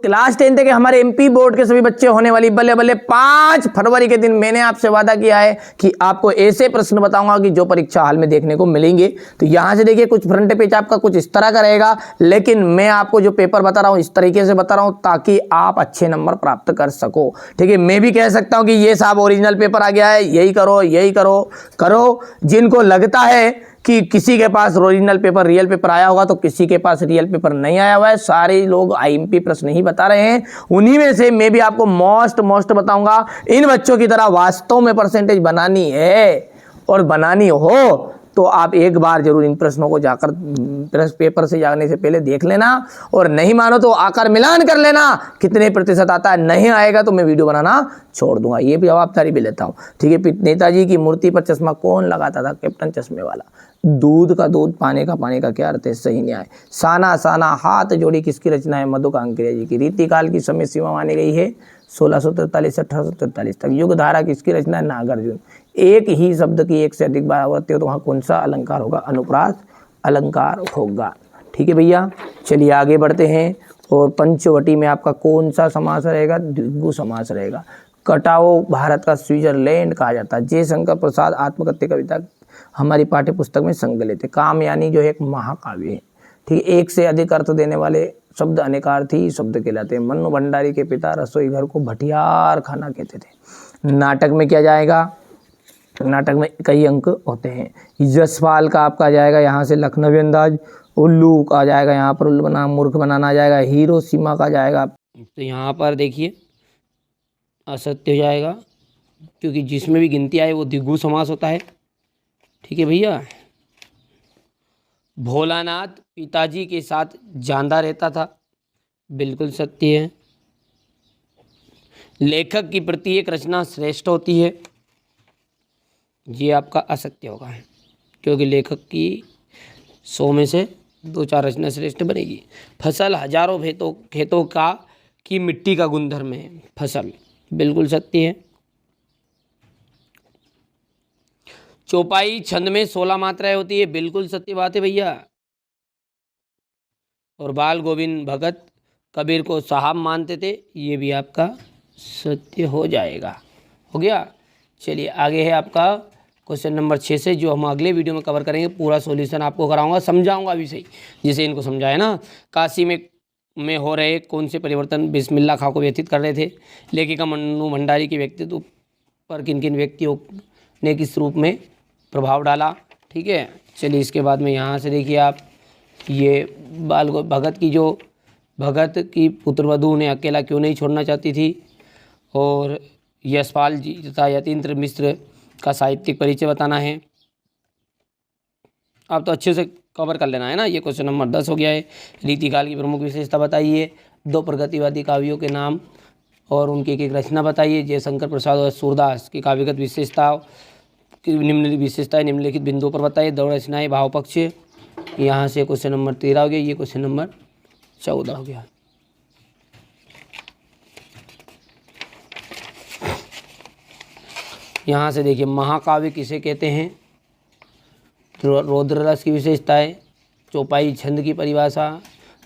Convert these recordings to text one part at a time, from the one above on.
Class 10 के हमारे MP board के सभी बच्चे होने वाली बल्ले बल्ले 5 फरवरी के दिन मैंने आपसे वादा किया है कि आपको ऐसे प्रश्न बताऊंगा कि जो परीक्षा हाल में देखने को मिलेंगे। तो यहां से देखिए कुछ फ्रंट पेज आपका कुछ इस तरह का रहेगा, लेकिन मैं आपको जो पेपर बता रहा हूं इस तरीके से बता रहा हूं ताकि आप अच्छे नंबर प्राप्त कर सको। ठीक है, मैं भी कह सकता हूं कि ये साहब ओरिजिनल पेपर आ गया है, यही करो यही करो करो। जिनको लगता है कि किसी के पास ओरिजिनल पेपर रियल पेपर आया होगा तो किसी के पास रियल पेपर नहीं आया हुआ है, सारे लोग आईएमपी प्रश्न ही बता रहे हैं। उन्हीं में से मैं भी आपको मोस्ट बताऊंगा। इन बच्चों की तरह वास्तव में परसेंटेज बनानी है और बनानी हो तो आप एक बार जरूर इन प्रश्नों को जाकर पेपर से जाने से पहले देख लेना, और नहीं मानो तो आकर मिलान कर लेना कितने प्रतिशत आता है। नहीं आएगा तो मैं वीडियो बनाना छोड़ दूंगा, ये भी जवाबदारी भी लेता हूँ। ठीक है, नेताजी की मूर्ति पर चश्मा कौन लगाता था? कैप्टन चश्मे वाला। दूध का दूध, पानी का क्या अर्थ है? सही न्याय। साना साना हाथ जोड़ी किसकी रचना है? मधुकांत जी की। रीतिकाल की समय सीमा मानी गई है 1643 से 1843 तक। युग धारा किसकी रचना है? नागार्जुन। एक ही शब्द की एक से अधिक बार आवृत्ति हो तो वहाँ कौन सा अलंकार होगा? अनुप्रास अलंकार होगा। ठीक है भैया, चलिए आगे बढ़ते हैं। और पंचवटी में आपका कौन सा समास रहेगा? द्विगु समास रहेगा। कटाओ भारत का स्विट्जरलैंड कहा जाता है। जयशंकर प्रसाद आत्मकथ्य कविता हमारी पाठ्य पुस्तक में संकलित है। कामयानी जो है एक महाकाव्य है। ठीक है, एक से अधिक अर्थ देने वाले शब्द अनेकार्थी शब्द कहलाते हैं। मन्नू भंडारी के पिता रसोई घर को भटियार खाना कहते थे। नाटक में क्या जाएगा? नाटक में कई अंक होते हैं। यशपाल का आपका जाएगा यहाँ से लखनवी अंदाज। उल्लू का जाएगा यहाँ पर उल्लू बना मूर्ख बनाना आ जाएगा। हिरोशिमा का जाएगा, तो यहाँ पर देखिए असत्य हो जाएगा, क्योंकि जिसमें भी गिनती आए वो द्विगु समास होता है। ठीक है भैया। भोलानाथ पिताजी के साथ जांदा रहता था, बिल्कुल सत्य है। लेखक की प्रति एक रचना श्रेष्ठ होती है, ये आपका असत्य होगा, क्योंकि लेखक की 100 में से 2-4 रचना श्रेष्ठ बनेगी। फसल हजारों खेतों का की मिट्टी का गुणधर्म है। फसल बिल्कुल सत्य है। चौपाई छंद में 16 मात्राएं होती है, बिल्कुल सत्य बात है भैया। और बाल गोविंद भगत कबीर को साहब मानते थे, ये भी आपका सत्य हो जाएगा। हो गया। चलिए आगे है आपका क्वेश्चन नंबर 6 से, जो हम अगले वीडियो में कवर करेंगे। पूरा सॉल्यूशन आपको कराऊंगा, समझाऊंगा भी सही, जिसे इनको समझाया ना। काशी में हो रहे कौन से परिवर्तन बिस्मिल्लाह खां को व्यथित कर रहे थे? लेखिका मन्नू भंडारी के व्यक्तित्व पर किन किन व्यक्तियों ने किस रूप में प्रभाव डाला? ठीक है, चलिए इसके बाद में यहाँ से देखिए आप, ये भगत की पुत्रवधू ने अकेला क्यों नहीं छोड़ना चाहती थी? और यशपाल जी तथा यतीन्द्र मिश्र का साहित्यिक परिचय बताना है। आप तो अच्छे से कवर कर लेना है ना। ये क्वेश्चन नंबर 10 हो गया है। रीतिकाल की प्रमुख विशेषता बताइए। 2 प्रगतिवादी काव्यों के नाम और उनकी एक रचना बताइए। जयशंकर प्रसाद और सूरदास की काव्यगत विशेषताओं की निम्नलिखित बिंदुओं पर बताइए। दो रचनाएं भाव पक्ष। यहाँ से क्वेश्चन नंबर 13 हो गया। ये क्वेश्चन नंबर 14 हो गया। यहाँ से देखिए महाकाव्य किसे कहते हैं? रौद्र रस की विशेषताएं। चौपाई छंद की परिभाषा।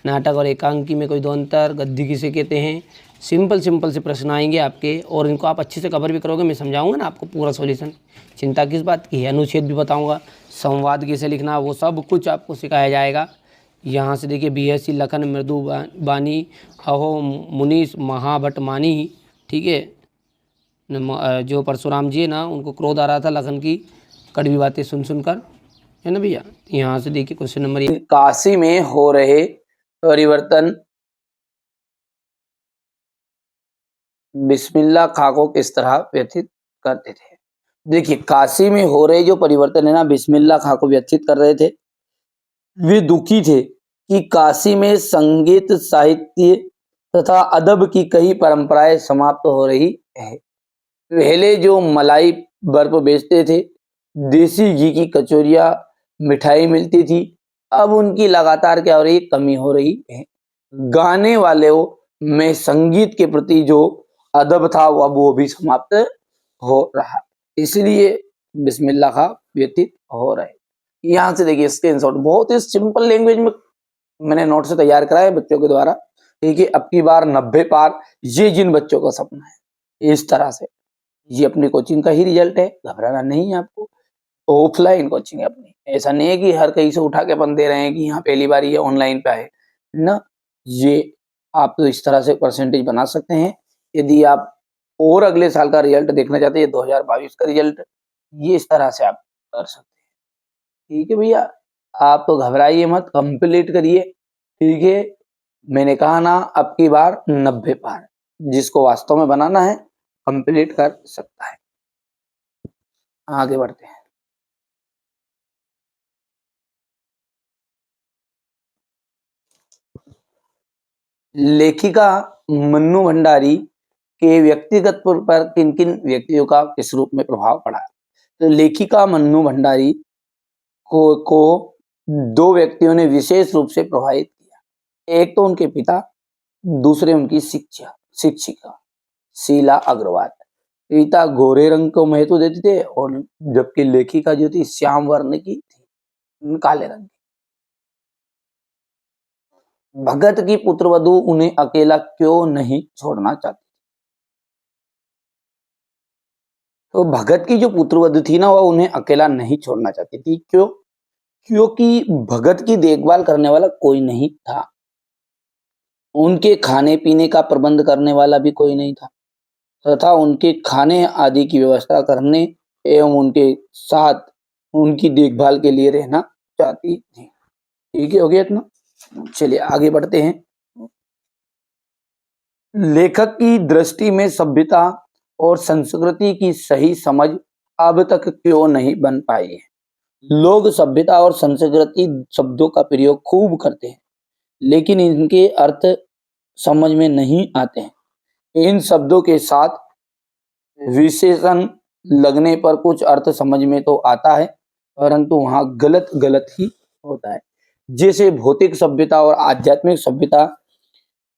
नाटक और एकांकी में कोई दो अंतर। गद्य किसे कहते हैं? सिंपल से प्रश्न आएंगे आपके, और इनको आप अच्छे से कवर भी करोगे। मैं समझाऊंगा ना आपको पूरा सॉल्यूशन, चिंता किस बात की है। अनुच्छेद भी बताऊंगा, संवाद कैसे लिखना, वो सब कुछ आपको सिखाया जाएगा। यहाँ से देखिए बीएससी लखन मृदु बानी अहो मुनीष महाभट मानी। ठीक है, जो परशुराम जी है ना, उनको क्रोध आ रहा था लखन की कड़वी बातें सुनकर, है ना भैया। यहाँ से देखिए क्वेश्चन नंबर 1, काशी में हो रहे परिवर्तन बिस्मिल्लाह खां को किस तरह व्यथित करते थे? देखिए काशी में हो रहे जो परिवर्तन है ना, बिस्मिल्लाह खां को व्यथित कर रहे थे। वे दुखी थे कि काशी में संगीत साहित्य तथा अदब की कई परंपराएं समाप्त हो रही है। पहले जो मलाई बर्फ बेचते थे, देसी घी की कचौरियां मिठाई मिलती थी, अब उनकी लगातार क्या हो रही है? कमी हो रही है। गाने वालों में संगीत के प्रति जो अदब था वो भी समाप्त हो रहा, इसलिए बिस्मिल्लाह खां व्यतीत हो रहे। यहाँ से देखिए स्क्रीनशॉट, बहुत ही सिंपल लैंग्वेज में मैंने नोट से तैयार कराया बच्चों के द्वारा, ठीक है, अब की बार 90 पार, ये जिन बच्चों का सपना है, इस तरह से ये अपनी कोचिंग का ही रिजल्ट है, घबराना नहीं है आपको। ऑफलाइन कोचिंग है अपनी, ऐसा नहीं है कि हर कहीं से उठा के अपन दे रहे हैं कि यहाँ पहली बार ये ऑनलाइन पे आए ना। ये आप तो इस तरह से परसेंटेज बना सकते हैं। यदि आप और अगले साल का रिजल्ट देखना चाहते हैं, 2022 का रिजल्ट, ये इस तरह से आप कर सकते हैं। ठीक है भैया, आप तो घबराइए मत, कंप्लीट करिए। ठीक है, मैंने कहा ना, अब की बार 90 पार, जिसको वास्तव में बनाना है कंप्लीट कर सकता है। आगे बढ़ते हैं। लेखिका मन्नू भंडारी के व्यक्तिगत पर किन किन व्यक्तियों का किस रूप में प्रभाव पड़ा? तो लेखिका मन्नू भंडारी को दो व्यक्तियों ने विशेष रूप से प्रभावित किया। एक तो उनके पिता, दूसरे उनकी शिक्षिका शीला अग्रवाल। पिता गोरे रंग को महत्व देते थे और जबकि लेखिका जो थी श्याम वर्ण की थी, काले रंग की। भगत की पुत्रवधू उन्हें अकेला क्यों नहीं छोड़ना चाहती? तो भगत की जो पुत्रवधू थी ना, वह उन्हें अकेला नहीं छोड़ना चाहती थी। क्यों? क्योंकि भगत की देखभाल करने वाला कोई नहीं था। उनके खाने पीने का प्रबंध करने वाला भी कोई नहीं था तथा उनके खाने आदि की व्यवस्था करने एवं उनके साथ उनकी देखभाल के लिए रहना चाहती थी। ठीक है, हो गया इतना। चलिए आगे बढ़ते हैं। लेखक की दृष्टि में सभ्यता और संस्कृति की सही समझ अब तक क्यों नहीं बन पाई है? लोग सभ्यता और संस्कृति शब्दों का प्रयोग खूब करते हैं, लेकिन इनके अर्थ समझ में नहीं आते हैं। इन शब्दों के साथ विशेषण लगने पर कुछ अर्थ समझ में तो आता है, परंतु वहां गलत गलत ही होता है। जैसे भौतिक सभ्यता और आध्यात्मिक सभ्यता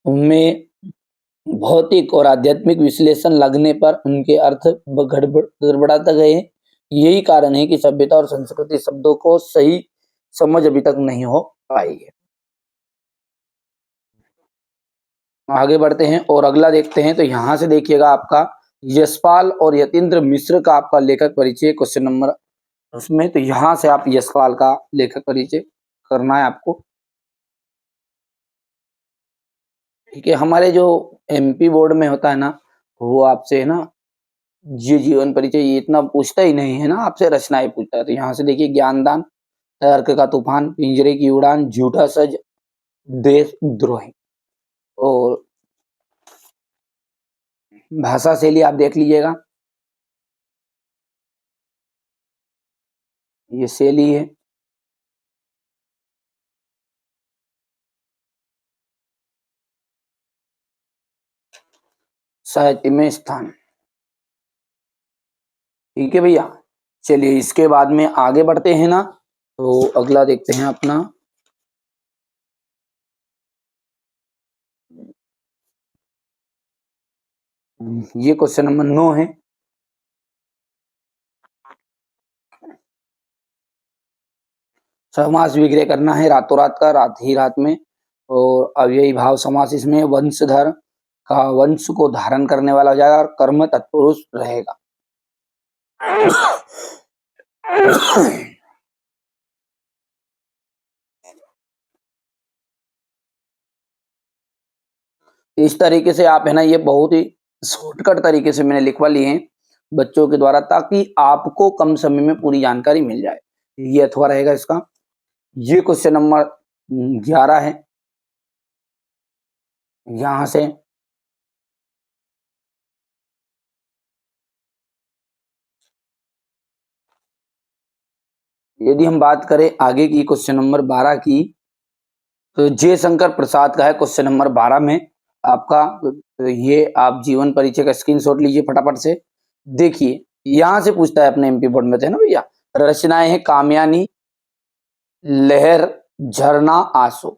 में भौतिक और आध्यात्मिक विश्लेषण लगने पर उनके अर्थ गड़बड़ाते गए। यही कारण है कि सभ्यता और संस्कृति शब्दों को सही समझ अभी तक नहीं हो पाई है। आगे बढ़ते हैं और अगला देखते हैं। तो यहाँ से देखिएगा, आपका यशपाल और यतीन्द्र मिश्र का आपका लेखक परिचय क्वेश्चन नंबर उसमें। तो यहाँ से आप यशपाल का लेखक परिचय करना है आपको। ठीक है, हमारे जो एमपी बोर्ड में होता है ना, वो आपसे है ना ये जीवन परिचय ये इतना पूछता ही नहीं है ना, आपसे रचनाएं पूछता है। तो यहाँ से देखिए, ज्ञानदान, तर्क का तूफान, पिंजरे की उड़ान, झूठा सच, देशद्रोही। और भाषा शैली आप देख लीजिएगा, ये शैली है। साहित्य में स्थान। ठीक है भैया, चलिए इसके बाद में आगे बढ़ते हैं ना। तो अगला देखते हैं अपना, ये क्वेश्चन नंबर 9 है। समास विग्रह करना है रातों रात का, रात ही रात में। और अव्ययी भाव समास, इसमें वंशधर का वंश को धारण करने वाला हो जाएगा और कर्म तत्पुरुष रहेगा। इस तरीके से आप है ना, ये बहुत ही शॉर्टकट तरीके से मैंने लिखवा लिए हैं बच्चों के द्वारा, ताकि आपको कम समय में पूरी जानकारी मिल जाए। ये अथवा रहेगा इसका। ये क्वेश्चन नंबर 11 है। यहां से यदि हम बात करें आगे की क्वेश्चन नंबर 12 की, तो जयशंकर प्रसाद का है क्वेश्चन नंबर 12 में आपका। तो ये आप जीवन परिचय का स्क्रीनशॉट लीजिए फटाफट से। देखिए, यहां से पूछता है अपने एमपी बोर्ड में, थे ना भैया, रचनाएं हैं कामयानी, लहर, झरना, आंसू।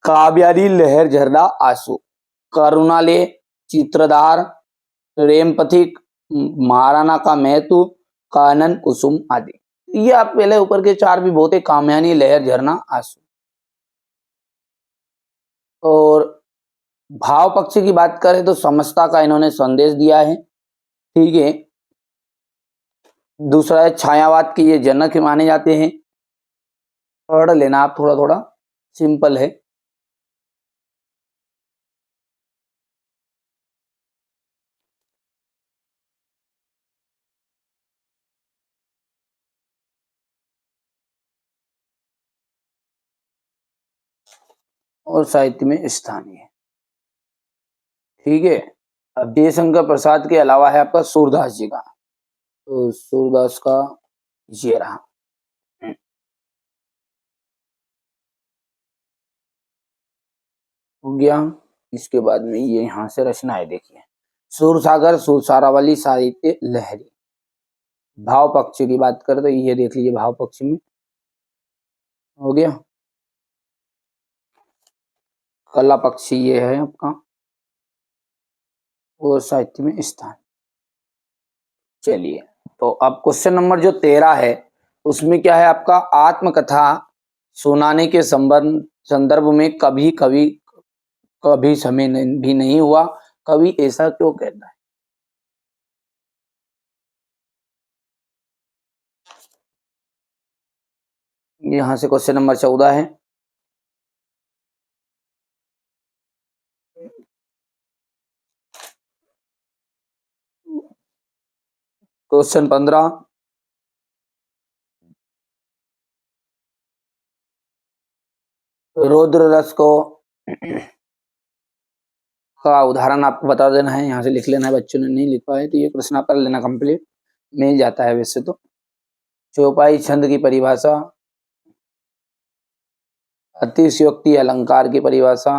काव्यारी, लहर, झरना, आंसू। करुणालय, चित्रधार, प्रेम पथिक, महाराणा का महत्व, कानन कुसुम आदि। ये आप पहले ऊपर के चार भी बहुत है, कामयानी, लहर, झरना, आंसू। और भाव पक्ष की बात करें तो समस्ता का इन्होंने संदेश दिया है, ठीक है। दूसरा है छायावाद के ये जनक माने जाते हैं। पढ़ लेना आप, थोड़ा थोड़ा सिंपल है। और साहित्य में स्थानीय, ठीक है। अब जयशंकर प्रसाद के अलावा है आपका सूरदास जी का, तो सूरदास का ये रहा। हो गया। इसके बाद में ये यहाँ से रचना है, देखिए सूरसागर सुरसारावली साहित्य लहरी। भाव पक्ष की बात करें तो ये देख लीजिए, भाव पक्ष में हो गया। कला पक्ष ये है आपका, और साहित्य में स्थान। चलिए, तो अब क्वेश्चन नंबर जो 13 है उसमें क्या है आपका, आत्मकथा सुनाने के संदर्भ में कभी कभी कभी समय भी नहीं हुआ, कभी ऐसा क्यों कहता है। यहां से क्वेश्चन नंबर 14 है। क्वेश्चन 15, रौद्र रस को का उदाहरण आपको बता देना है, यहाँ से लिख लेना है। बच्चों ने नहीं लिख पाए तो ये प्रश्न आप कर लेना, कंप्लीट मिल जाता है वैसे तो। चौपाई छंद की परिभाषा, अतिशयोक्ति अलंकार की परिभाषा,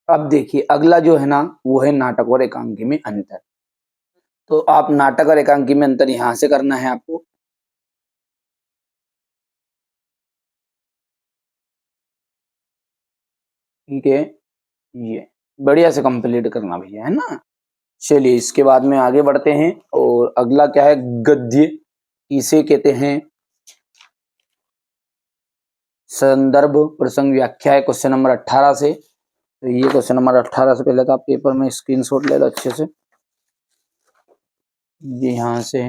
अब देखिए अगला जो है ना वो है नाटक और एकांकी में अंतर। तो आप नाटक और एकांकी में अंतर यहां से करना है आपको। ठीक है, ये बढ़िया से कंप्लीट करना भैया, है ना। चलिए इसके बाद में आगे बढ़ते हैं, और अगला क्या है, गद्य इसे कहते हैं। संदर्भ प्रसंग व्याख्या है क्वेश्चन नंबर 18 से। तो ये क्वेश्चन नंबर 18 से पहले तो आप पेपर में स्क्रीनशॉट ले लो अच्छे से। ये यहाँ से